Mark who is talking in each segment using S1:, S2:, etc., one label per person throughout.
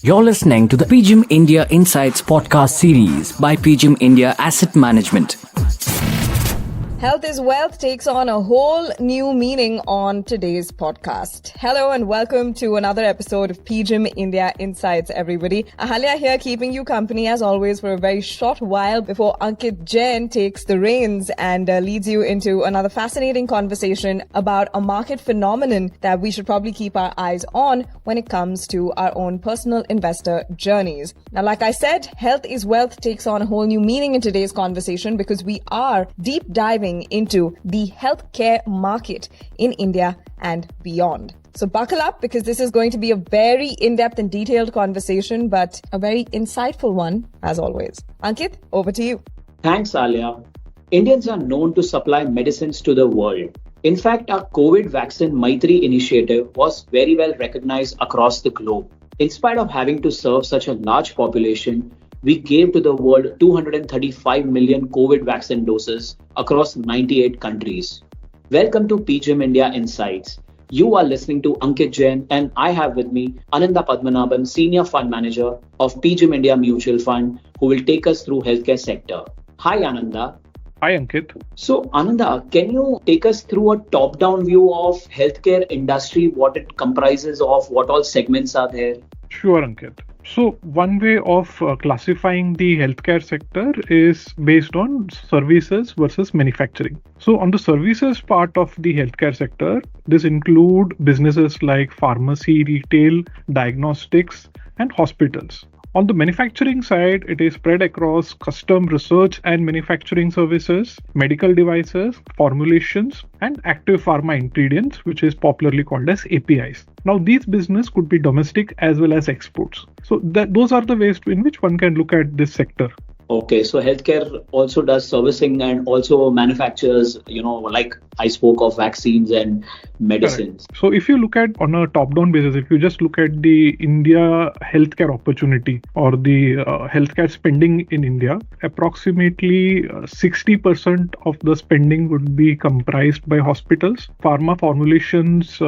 S1: You're listening to the PGIM India Insights podcast series by PGIM India Asset Management.
S2: Health is Wealth takes on a whole new meaning on today's podcast. Hello and welcome to another episode of PGIM India Insights, everybody. Ahalya here, keeping you company as always for a very short while before Ankit Jain takes the reins and leads you into another fascinating conversation about a market phenomenon that we should probably keep our eyes on when it comes to our own personal investor journeys. Now, like I said, Health is Wealth takes on a whole new meaning in today's conversation because we are deep diving into the healthcare market in India and beyond. So buckle up because this is going to be a very in-depth and detailed conversation, but a very insightful one as always. Ankit, over to you.
S3: Thanks, Alia. Indians are known to supply medicines to the world. In fact, our COVID vaccine Maitri initiative was very well recognized across the globe. In spite of having to serve such a large population, we gave to the world 235 million COVID vaccine doses across 98 countries. Welcome to PGIM India Insights. You are listening to Ankit Jain and I have with me Ananda Padmanabhan, Senior Fund Manager of PGIM India Mutual Fund, who will take us through healthcare sector. Hi Ananda.
S4: Hi Ankit.
S3: So Ananda, can you take us through a top-down view of healthcare industry, what it comprises of, what all segments are there?
S4: Sure, Ankit. So one way of classifying the healthcare sector is based on services versus manufacturing. So on the services part of the healthcare sector, this include businesses like pharmacy, retail, diagnostics, and hospitals. On the manufacturing side, it is spread across custom research and manufacturing services, medical devices, formulations, and active pharma ingredients, which is popularly called as APIs. Now, these business could be domestic as well as exports. So those are the ways in which one can look at this sector.
S3: Okay, so healthcare also does servicing and also manufactures, like I spoke of vaccines and medicines.
S4: Correct. So if you look at on a top-down basis, if you just look at the India healthcare opportunity or the healthcare spending in India, approximately 60% of the spending would be comprised by hospitals. Pharma formulations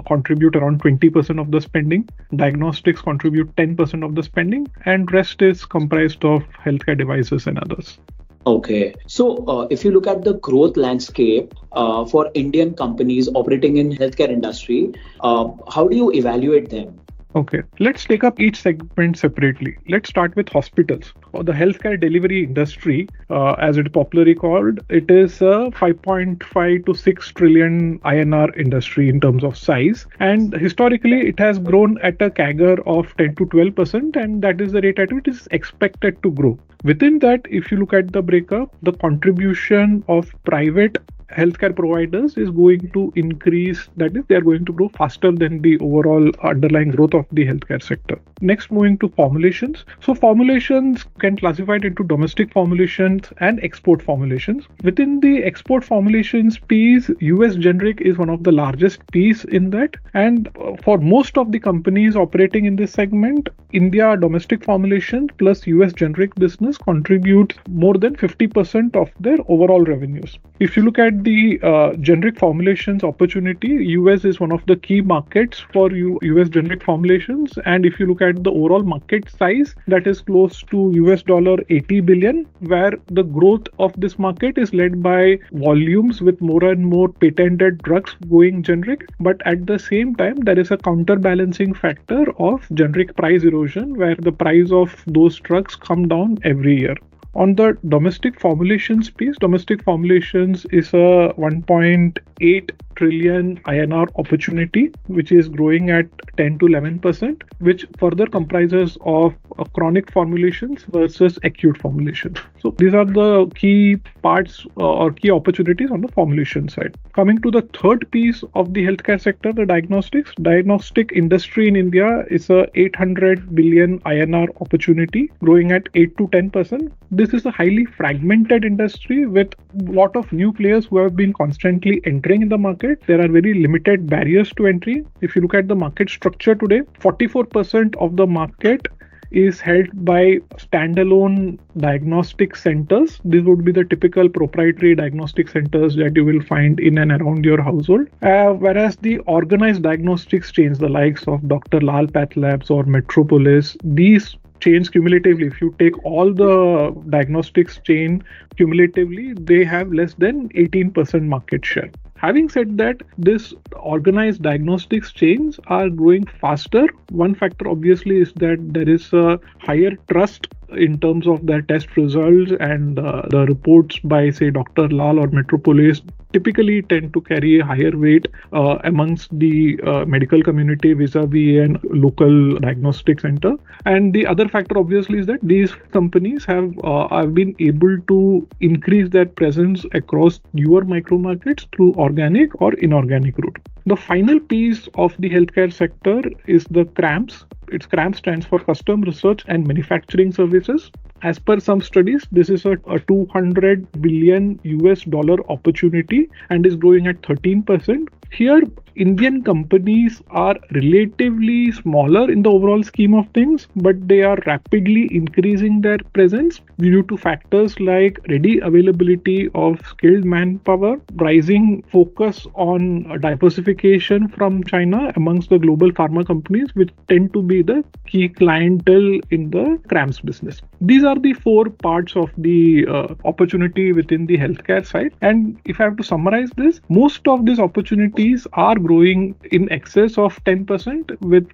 S4: contribute around 20% of the spending. Diagnostics contribute 10% of the spending, and rest is comprised of healthcare devices and others.
S3: Okay, so if you look at the growth landscape for Indian companies operating in healthcare industry, how do you evaluate them?
S4: Okay, let's take up each segment separately. Let's start with hospitals. For the healthcare delivery industry, as it is popularly called, it is a 5.5 to 6 trillion INR industry in terms of size. And historically, it has grown at a CAGR of 10 to 12%, and that is the rate at which it is expected to grow. Within that, if you look at the breakup, the contribution of private healthcare providers is going to increase, that is, they are going to grow faster than the overall underlying growth of the healthcare sector. Next, moving to formulations. So formulations can classify it into domestic formulations and export formulations. Within the export formulations piece, US generic is one of the largest piece in that. And for most of the companies operating in this segment, India domestic formulation plus US generic business contributes more than 50% of their overall revenues. If you look at the generic formulations opportunity, US is one of the key markets for US generic formulations. And if you look at the overall market size, that is close to US $80 billion, where the growth of this market is led by volumes with more and more patented drugs going generic. But at the same time, there is a counterbalancing factor of generic price erosion, where the price of those drugs come down every year. On the domestic formulations piece, domestic formulations is a 1.8 trillion INR opportunity, which is growing at 10 to 11%, which further comprises of chronic formulations versus acute formulations. So these are the key parts or key opportunities on the formulation side. Coming to the third piece of the healthcare sector, the diagnostics. Diagnostic industry in India is a 800 billion INR opportunity, growing at 8 to 10%. This is a highly fragmented industry with a lot of new players who have been constantly entering in the market. There are very limited barriers to entry. If you look at the market structure today, 44% of the market is held by standalone diagnostic centers. These would be the typical proprietary diagnostic centers that you will find in and around your household. Whereas the organized diagnostics chains, the likes of Dr. Lal Path Labs or Metropolis, these chains cumulatively, if you take all the diagnostics chain cumulatively, they have less than 18% market share. Having said that, this organized diagnostics chains are growing faster. One factor obviously is that there is a higher trust in terms of their test results, and the reports by, say, Dr. Lal or Metropolis typically tend to carry a higher weight amongst the medical community vis-a-vis a local diagnostic center. And the other factor obviously is that these companies have been able to increase their presence across newer micro markets through organic or inorganic route. The final piece of the healthcare sector is the CRAMS. Its CRAMS stands for Custom Research and Manufacturing Services. As per some studies, this is a $200 billion opportunity and is growing at 13%. Here, Indian companies are relatively smaller in the overall scheme of things, but they are rapidly increasing their presence due to factors like ready availability of skilled manpower, rising focus on diversification from China amongst the global pharma companies, which tend to be the key clientele in the CRAMS business. These are the four parts of the opportunity within the healthcare side. And if I have to summarize this, most of these opportunities are growing in excess of 10%, with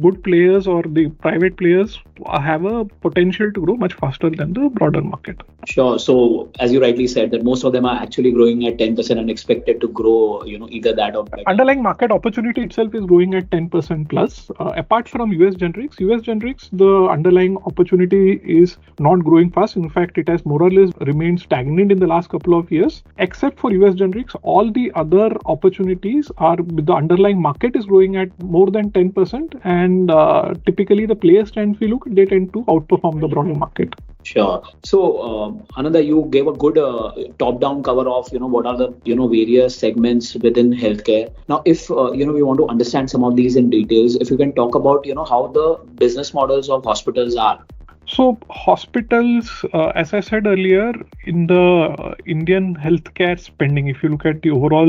S4: good players or the private players have a potential to grow much faster than the broader market.
S3: Sure. So as you rightly said, that most of them are actually growing at 10% and expected to grow, either that or better.
S4: Underlying market opportunity itself is growing at 10% plus. Apart from US generics, the underlying opportunity is not growing fast. In fact, it has more or less remained stagnant in the last couple of years. Except for US generics, all the other opportunities are, the underlying market is growing at more than 10%, and typically the players they tend to outperform the broader market.
S3: Sure. So, Ananda, you gave a good top-down cover of, what are the, various segments within healthcare. Now, if, we want to understand some of these in details, if you can talk about, how the business models of hospitals are.
S4: So hospitals, as I said earlier, in the Indian healthcare spending, if you look at the overall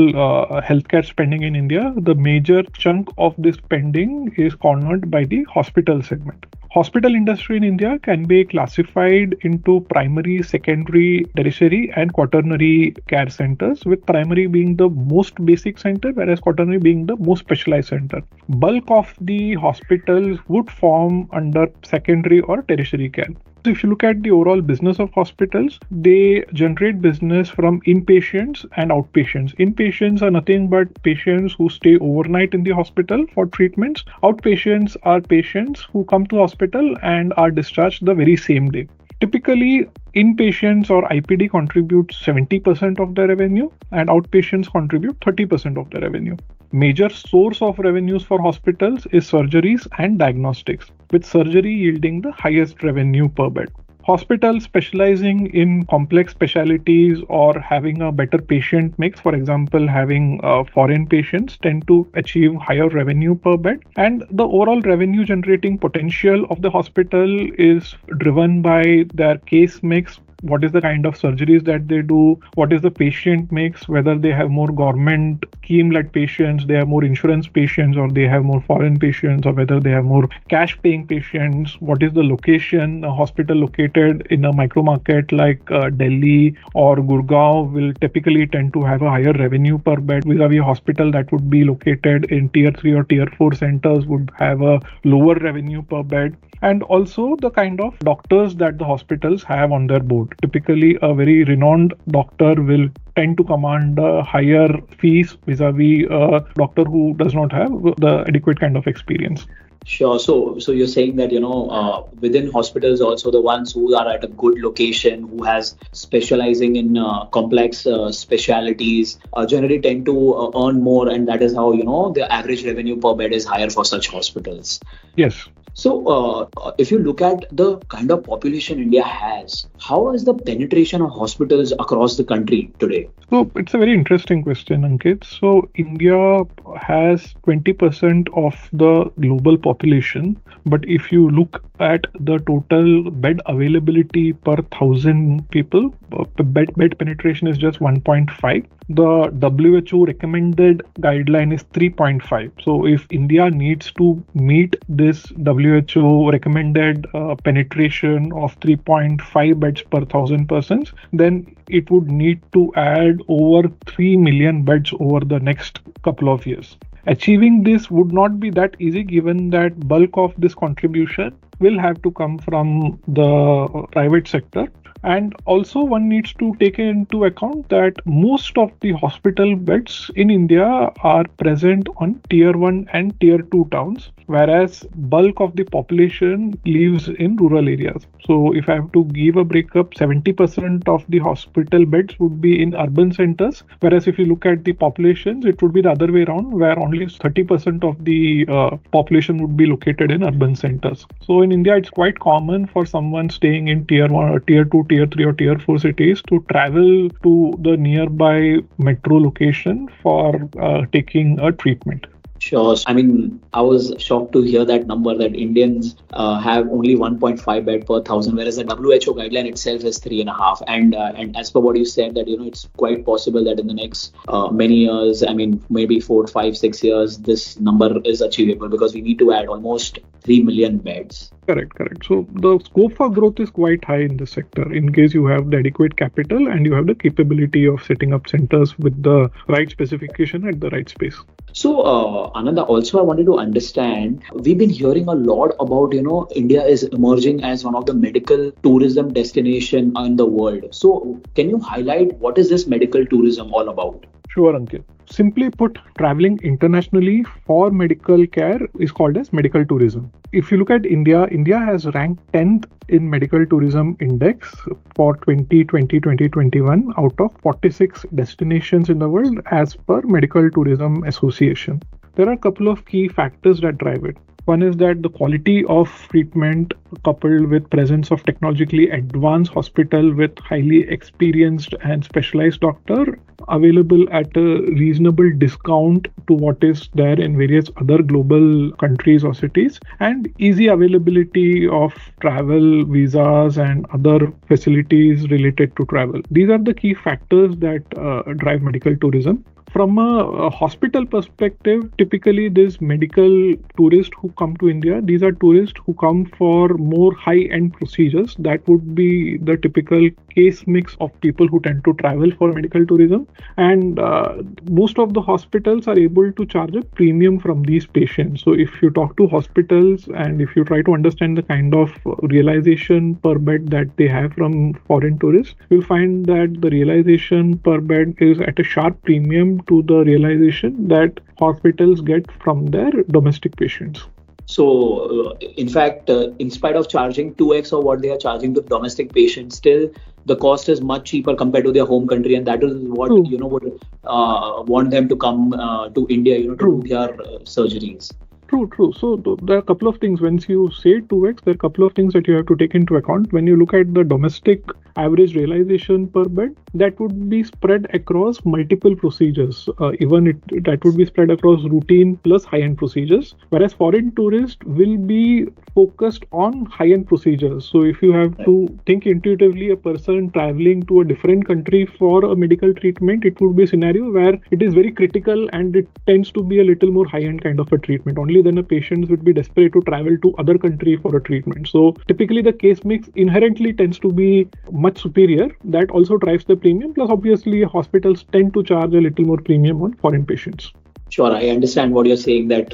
S4: healthcare spending in India, the major chunk of this spending is cornered by the hospital segment. Hospital industry in India can be classified into primary, secondary, tertiary and quaternary care centers, with primary being the most basic center, whereas quaternary being the most specialized center. Bulk of the hospitals would form under secondary or tertiary care. So if you look at the overall business of hospitals, they generate business from inpatients and outpatients. Inpatients are nothing but patients who stay overnight in the hospital for treatments. Outpatients are patients who come to hospital and are discharged the very same day. Typically, inpatients or IPD contribute 70% of their revenue and outpatients contribute 30% of their revenue. Major source of revenues for hospitals is surgeries and diagnostics, with surgery yielding the highest revenue per bed. Hospitals specializing in complex specialties or having a better patient mix, for example, having foreign patients, tend to achieve higher revenue per bed. And the overall revenue generating potential of the hospital is driven by their case mix. What is the kind of surgeries that they do? What is the patient mix? Whether they have more government scheme-led patients, they have more insurance patients, or they have more foreign patients, or whether they have more cash-paying patients. What is the location? A hospital located in a micro market like Delhi or Gurgaon will typically tend to have a higher revenue per bed, vis-a-vis a hospital that would be located in tier 3 or tier 4 centers would have a lower revenue per bed. And also the kind of doctors that the hospitals have on their board. Typically, a very renowned doctor will tend to command higher fees vis-a-vis a doctor who does not have the adequate kind of experience.
S3: Sure. So you're saying that, within hospitals also, the ones who are at a good location, who has specializing in complex specialities, generally tend to earn more, and that is how, the average revenue per bed is higher for such hospitals.
S4: Yes.
S3: If you look at the kind of population India has, how is the penetration of hospitals across the country today?
S4: So it's a very interesting question, Ankit. So India has 20% of the global population, but if you look at the total bed availability per thousand people, bed penetration is just 1.5. The WHO recommended guideline is 3.5. So if India needs to meet this WHO recommended penetration of 3.5 beds per thousand persons, then it would need to add over 3 million beds over the next couple of years. Achieving this would not be that easy, given that bulk of this contribution will have to come from the private sector. And also one needs to take into account that most of the hospital beds in India are present on tier 1 and tier 2 towns, whereas bulk of the population lives in rural areas. So if I have to give a breakup, 70% of the hospital beds would be in urban centers, whereas if you look at the populations, it would be the other way around, where only 30% of the population would be located in urban centers. So in India, it's quite common for someone staying in tier 1 or tier 2, tier 3 or tier 4 cities to travel to the nearby metro location for taking a treatment.
S3: Sure. I mean, I was shocked to hear that number, that Indians have only 1.5 bed per thousand, whereas the WHO guideline itself is 3.5. And as per what you said, that it's quite possible that in the next many years, I mean, maybe 4, 5, 6 years, this number is achievable, because we need to add almost 3 million beds.
S4: Correct. So the scope for growth is quite high in this sector, in case you have the adequate capital and you have the capability of setting up centers with the right specification at the right space.
S3: So, Ananda, also I wanted to understand, we've been hearing a lot about, India is emerging as one of the medical tourism destination in the world. So can you highlight what is this medical tourism all about?
S4: Sure, Ankit. Simply put, traveling internationally for medical care is called as medical tourism. If you look at India, India has ranked 10th in medical tourism index for 2020-2021 out of 46 destinations in the world as per Medical Tourism Association. There are a couple of key factors that drive it. One is that the quality of treatment coupled with presence of technologically advanced hospital with highly experienced and specialized doctor available at a reasonable discount to what is there in various other global countries or cities, and easy availability of travel, visas and other facilities related to travel. These are the key factors that drive medical tourism. From a hospital perspective, typically these medical tourists who come to India, these are tourists who come for more high-end procedures. That would be the typical case mix of people who tend to travel for medical tourism. And most of the hospitals are able to charge a premium from these patients. So if you talk to hospitals and if you try to understand the kind of realization per bed that they have from foreign tourists, you'll find that the realization per bed is at a sharp premium to the realization that hospitals get from their domestic patients.
S3: So, in fact, in spite of charging 2x of what they are charging to domestic patients, still the cost is much cheaper compared to their home country, and that is what would want them to come to India, to do their surgeries.
S4: True. So there are a couple of things. Once you say 2x, there are a couple of things that you have to take into account. When you look at the domestic average realization per bed, that would be spread across multiple procedures. That would be spread across routine plus high-end procedures, whereas foreign tourists will be focused on high-end procedures. So if you have to think intuitively, a person traveling to a different country for a medical treatment, it would be a scenario where it is very critical and it tends to be a little more high-end kind of a treatment. Only then a patient would be desperate to travel to other country for a treatment. So typically the case mix inherently tends to be much superior. That also drives the premium. Plus obviously hospitals tend to charge a little more premium on foreign patients.
S3: Sure, I understand what you're saying, that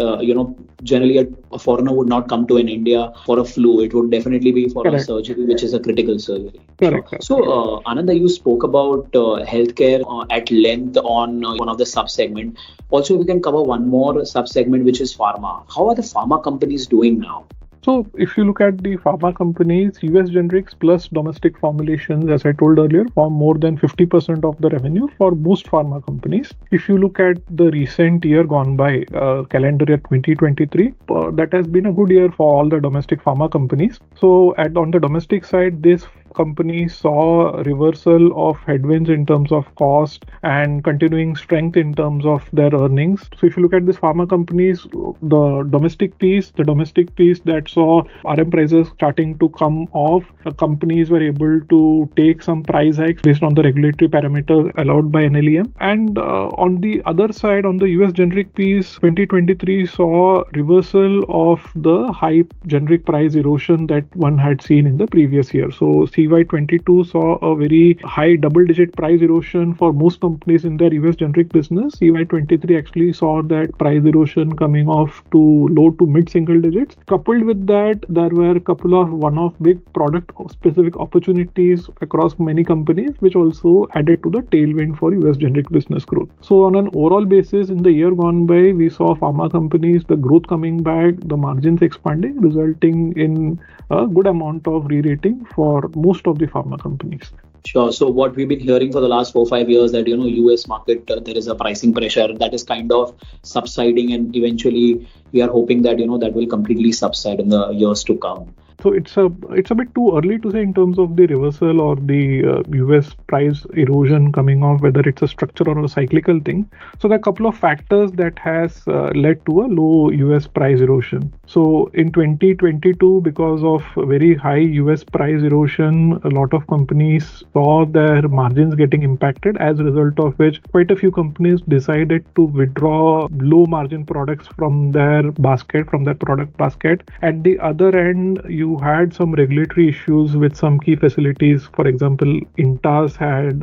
S3: generally a foreigner would not come to India for a flu. It would definitely be for a surgery, which is a critical surgery.
S4: Correct.
S3: So, Ananda, you spoke about healthcare at length on one of the sub-segment. Also, we can cover one more sub-segment, which is pharma. How are the pharma companies doing now?
S4: So if you look at the pharma companies, US generics plus domestic formulations, as I told earlier, form more than 50% of the revenue for most pharma companies. If you look at the recent year gone by, calendar year 2023, that has been a good year for all the domestic pharma companies. So on the domestic side, this companies saw reversal of headwinds in terms of cost and continuing strength in terms of their earnings. So if you look at these pharma companies, the domestic piece that saw RM prices starting to come off, companies were able to take some price hikes based on the regulatory parameters allowed by NLEM. And on the other side, on the US generic piece, 2023 saw reversal of the high generic price erosion that one had seen in the previous year. So CY22 saw a very high double-digit price erosion for most companies in their US generic business. CY23 actually saw that price erosion coming off to low to mid-single digits. Coupled with that, there were a couple of one-off big product-specific opportunities across many companies, which also added to the tailwind for US generic business growth. So on an overall basis, in the year gone by, we saw pharma companies, the growth coming back, the margins expanding, resulting in a good amount of re-rating for most of the pharma companies.
S3: Sure. So what we've been hearing for the last 4-5 years that, US market, there is a pricing pressure that is kind of subsiding, and eventually we are hoping that, that will completely subside in the years to come.
S4: So it's a bit too early to say in terms of the reversal or the US price erosion coming off, whether it's a structure or a cyclical thing. So there are a couple of factors that has led to a low US price erosion. So in 2022, because of very high US price erosion, a lot of companies saw their margins getting impacted, as a result of which quite a few companies decided to withdraw low margin products from their product basket. At the other end, you had some regulatory issues with some key facilities. For example, Intas had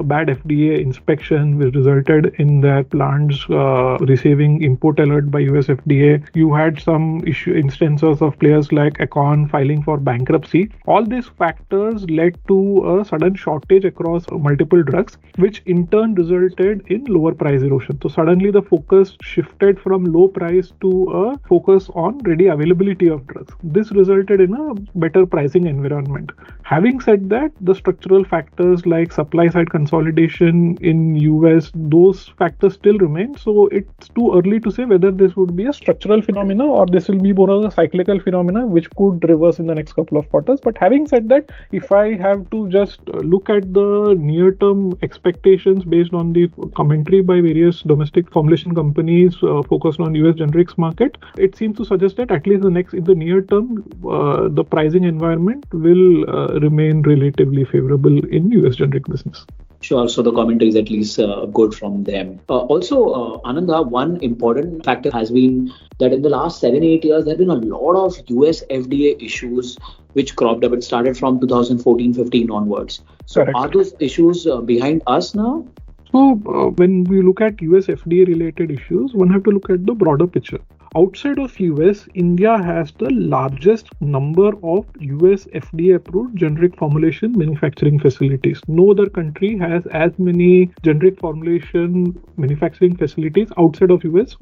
S4: bad FDA inspection, which resulted in their plants receiving import alert by US FDA. You had some instances of players like Econ filing for bankruptcy. All these factors led to a sudden shortage across multiple drugs, which in turn resulted in lower price erosion. So suddenly the focus shifted from low price to a focus on ready availability of drugs. This resulted in a better pricing environment. Having said that, the structural factors like supply side consolidation in US, those factors still remain. So it's too early to say whether this would be a structural phenomena or this will be more of a cyclical phenomena which could reverse in the next couple of quarters. But having said that, if I have to just look at the near-term expectations based on the commentary by various domestic formulation companies focused on US generics market, it seems to suggest that at least in the near term, the pricing environment will remain relatively favorable in US generic business.
S3: Sure. So the commentary is at least good from them. Also, Ananda, one important factor has been that in the last 7-8 years, there have been a lot of US FDA issues which cropped up. It started from 2014-15 onwards. So
S4: Correct.
S3: Are those issues behind us now?
S4: So when we look at US FDA related issues, one have to look at the broader picture. Outside of US, India has the largest number of US FDA approved generic formulation manufacturing facilities. No other country has as many generic formulation manufacturing facilities outside of US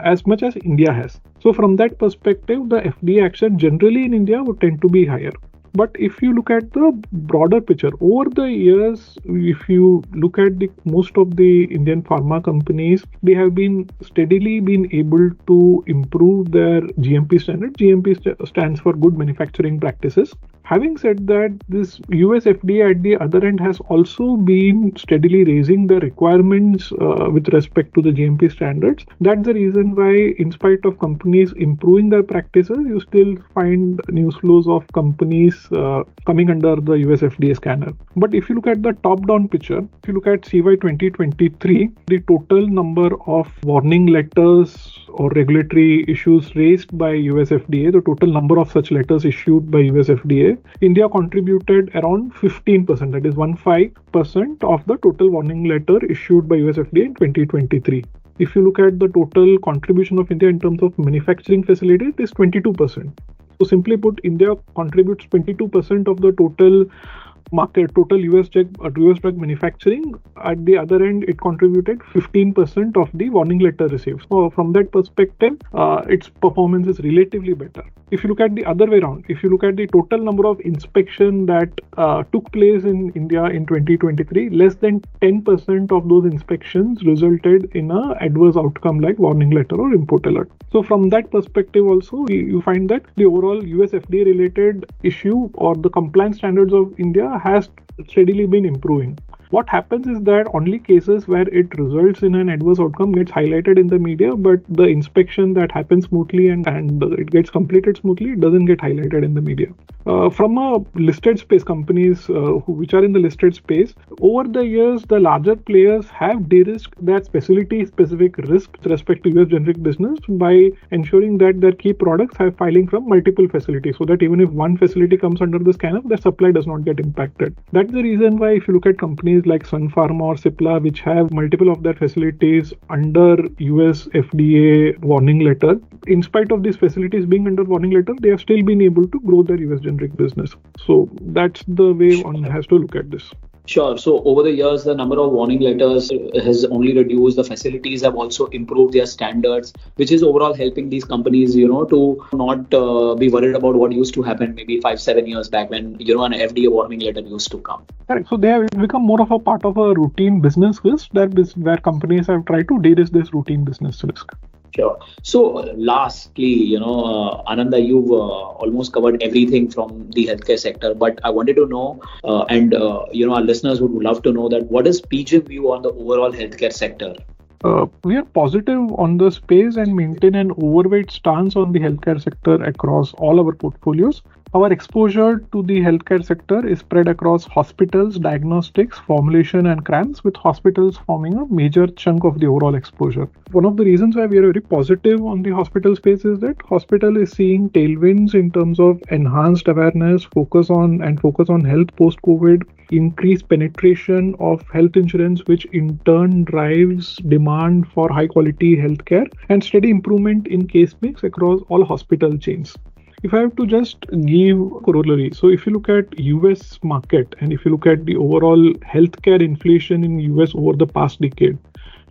S4: as much as India has. So from that perspective, the FDA action generally in India would tend to be higher. But if you look at the broader picture, over the years, if you look at most of the Indian pharma companies, they have been steadily able to improve their GMP standard. GMP stands for Good Manufacturing Practices. Having said that, this US FDA at the other end has also been steadily raising the requirements with respect to the GMP standards. That's the reason why, in spite of companies improving their practices, you still find news flows of companies coming under the US FDA scanner. But if you look at the top-down picture, if you look at CY 2023, the total number of warning letters or regulatory issues raised by US FDA, the total number of such letters issued by US FDA, India contributed around 15%, that is 15% of the total warning letter issued by US FDA in 2023. If you look at the total contribution of India in terms of manufacturing facilities, it is 22%. So simply put, India contributes 22% of the total market, total US drug manufacturing. At the other end, it contributed 15% of the warning letter received. So from that perspective, its performance is relatively better. If you look at the other way around, if you look at the total number of inspection that took place in India in 2023, less than 10% of those inspections resulted in a adverse outcome like warning letter or import alert. So from that perspective also, you find that the overall US FDA related issue or the compliance standards of India has steadily been improving. What happens is that only cases where it results in an adverse outcome gets highlighted in the media, but the inspection that happens smoothly and it gets completed smoothly, it doesn't get highlighted in the media. From a listed space, companies which are in the listed space, over the years, the larger players have de-risked their facility-specific risk with respect to US generic business by ensuring that their key products have filing from multiple facilities, so that even if one facility comes under the scanner, their supply does not get impacted. That's the reason why if you look at companies like Sun Pharma or Cipla, which have multiple of their facilities under US FDA warning letter, in spite of these facilities being under warning letter, they have still been able to grow their US generic business. So that's the way one has to look at this.
S3: Sure. So over the years, the number of warning letters has only reduced. The facilities have also improved their standards, which is overall helping these companies, to not be worried about what used to happen maybe 5-7 years back when, an FDA warning letter used to come.
S4: Correct. So they have become more of a part of a routine business risk where companies have tried to de-risk this routine business risk.
S3: Sure. So lastly, Ananda, you've almost covered everything from the healthcare sector, but I wanted to know, our listeners would love to know that what is PGIM view on the overall healthcare sector?
S4: We are positive on the space and maintain an overweight stance on the healthcare sector across all our portfolios. Our exposure to the healthcare sector is spread across hospitals, diagnostics, formulation and CRAMS, with hospitals forming a major chunk of the overall exposure. One of the reasons why we are very positive on the hospital space is that hospital is seeing tailwinds in terms of enhanced awareness, focus on health post-COVID, increased penetration of health insurance, which in turn drives demand for high quality healthcare, and steady improvement in case mix across all hospital chains. If I have to just give corollary, so if you look at US market and if you look at the overall healthcare inflation in US over the past decade,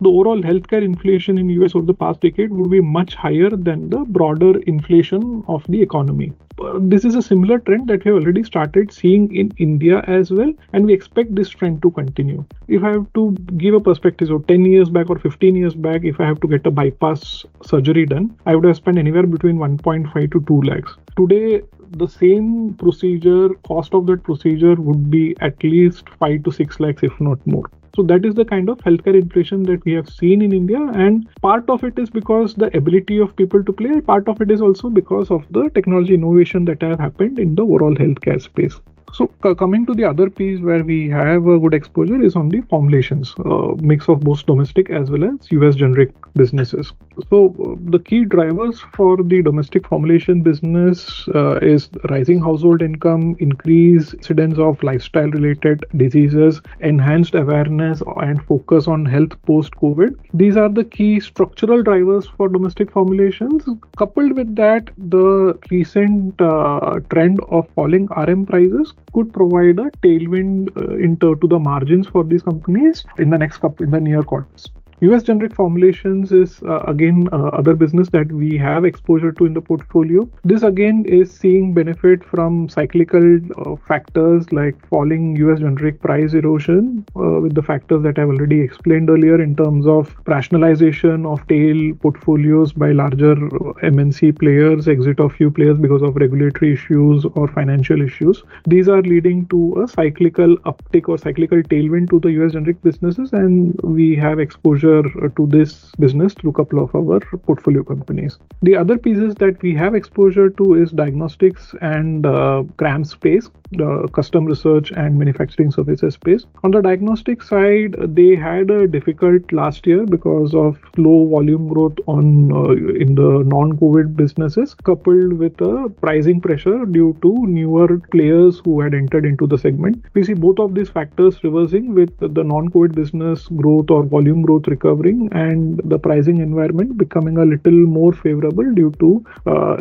S4: the overall healthcare inflation in US over the past decade would be much higher than the broader inflation of the economy. This is a similar trend that we have already started seeing in India as well, and we expect this trend to continue. If I have to give a perspective, so 10 years back or 15 years back, if I have to get a bypass surgery done, I would have spent anywhere between 1.5 to 2 lakhs. Today, the same procedure, cost of that procedure would be at least 5 to 6 lakhs, if not more. So that is the kind of healthcare inflation that we have seen in India, and part of it is because the ability of people to pay, part of it is also because of the technology innovation that have happened in the overall healthcare space. So coming to the other piece where we have a good exposure is on the formulations, mix of both domestic as well as US generic businesses. So the key drivers for the domestic formulation business is rising household income, increased incidence of lifestyle related diseases, enhanced awareness and focus on health post-COVID. These are the key structural drivers for domestic formulations. Coupled with that, the recent trend of falling RM prices could provide a tailwind to the margins for these companies in the near quarters. US generic formulations is again other business that we have exposure to in the portfolio. This again is seeing benefit from cyclical factors like falling US generic price erosion with the factors that I've already explained earlier in terms of rationalization of tail portfolios by larger MNC players, exit of few players because of regulatory issues or financial issues. These are leading to a cyclical uptick or cyclical tailwind to the US generic businesses, and we have exposure to this business through a couple of our portfolio companies. The other pieces that we have exposure to is diagnostics and CRAM space, the custom research and manufacturing services space. On the diagnostic side, they had a difficult last year because of low volume growth in the non-COVID businesses, coupled with a pricing pressure due to newer players who had entered into the segment. We see both of these factors reversing with the non-COVID business growth or volume growth recovering and the pricing environment becoming a little more favorable due to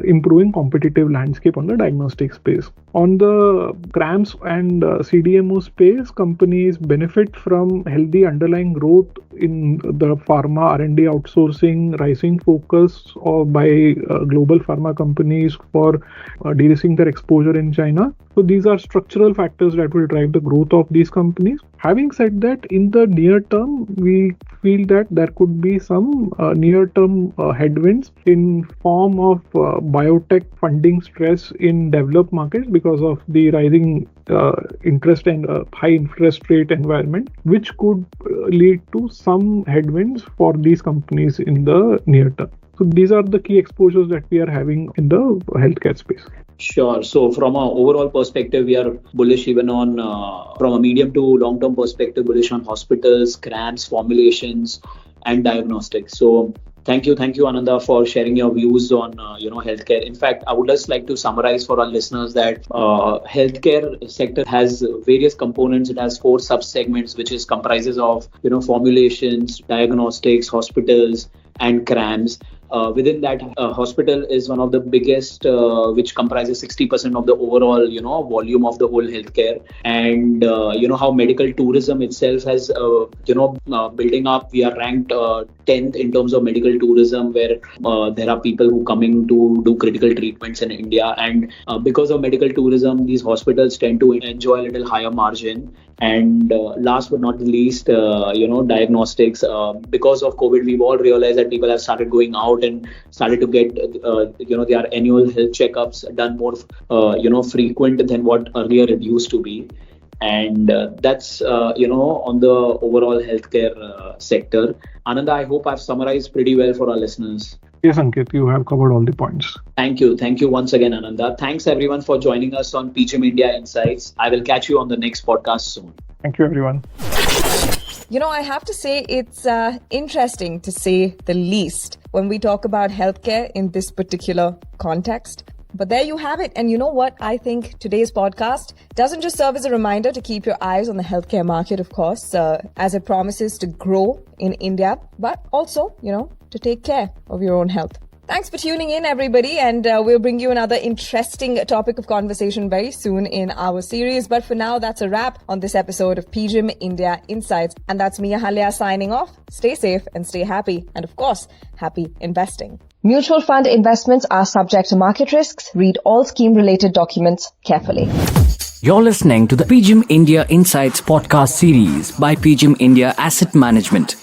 S4: improving competitive landscape on the diagnostic space. On the CRAMS and CDMO space, companies benefit from healthy underlying growth in the pharma R&D outsourcing, rising focus by global pharma companies for de-risking their exposure in China. So these are structural factors that will drive the growth of these companies. Having said that, in the near term, we feel that there could be some near-term headwinds in form of biotech funding stress in developed markets because of the rising interest and high interest rate environment, which could lead to some headwinds for these companies in the near term. So these are the key exposures that we are having in the healthcare space.
S3: Sure. So from an overall perspective, we are bullish even on, from a medium to long-term perspective, bullish on hospitals, CRAMS, formulations, and diagnostics. So thank you, Ananda, for sharing your views on healthcare. In fact, I would just like to summarize for our listeners that healthcare sector has various components. It has 4 sub-segments, which is comprises of formulations, diagnostics, hospitals, and CRAMS. Within that, hospital is one of the biggest, which comprises 60% of the overall, volume of the whole healthcare. And how medical tourism itself has, building up. We are ranked 10th in terms of medical tourism, where there are people who coming to do critical treatments in India. And because of medical tourism, these hospitals tend to enjoy a little higher margin. And last but not least, diagnostics. Because of COVID, we've all realized that people have started going out and started to get, their annual health checkups done more, frequent than what earlier it used to be. And that's, on the overall healthcare sector. Ananda, I hope I've summarized pretty well for our listeners.
S4: Yes, Ankit, you have covered all the points.
S3: Thank you. Thank you once again, Ananda. Thanks everyone for joining us on PGIM India Insights. I will catch you on the next podcast soon.
S4: Thank you, everyone.
S2: I have to say it's interesting, to say the least, when we talk about healthcare in this particular context. But there you have it. And you know what? I think today's podcast doesn't just serve as a reminder to keep your eyes on the healthcare market, of course, as it promises to grow in India, but also, to take care of your own health. Thanks for tuning in, everybody, and we'll bring you another interesting topic of conversation very soon in our series. But for now, that's a wrap on this episode of PGIM India Insights. And that's me, Ahalya, signing off. Stay safe and stay happy. And of course, happy investing. Mutual fund investments are subject to market risks. Read all scheme-related documents carefully.
S1: You're listening to the PGIM India Insights podcast series by PGIM India Asset Management.